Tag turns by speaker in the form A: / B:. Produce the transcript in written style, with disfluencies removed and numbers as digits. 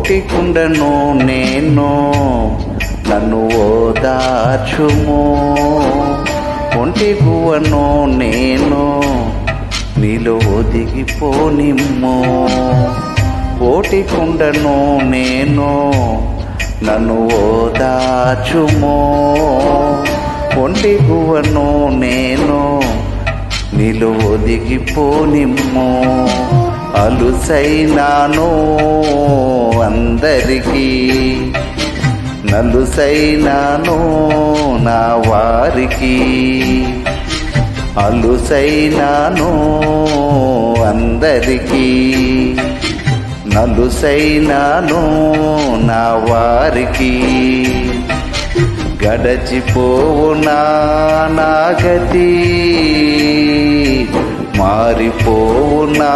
A: కోటికుండను నేను, నన్ను ఓదార్చుము. ఒంటి గువ్వను నేను, నీలో ఒదిగిపోనిమ్ము. కోటికుండను నేను, నన్ను ఓదార్చుము. ఒంటి గువ్వను నేను, నీలో ఒదిగిపోనిమ్ము. అలుసైనాను అందరికీ, నలుసైనాను నా వారికి. అలుసైనాను అందరికీ, నలుసైనాను నా వారికి. గడచిపోవునా నా గతి, మారిపోవునా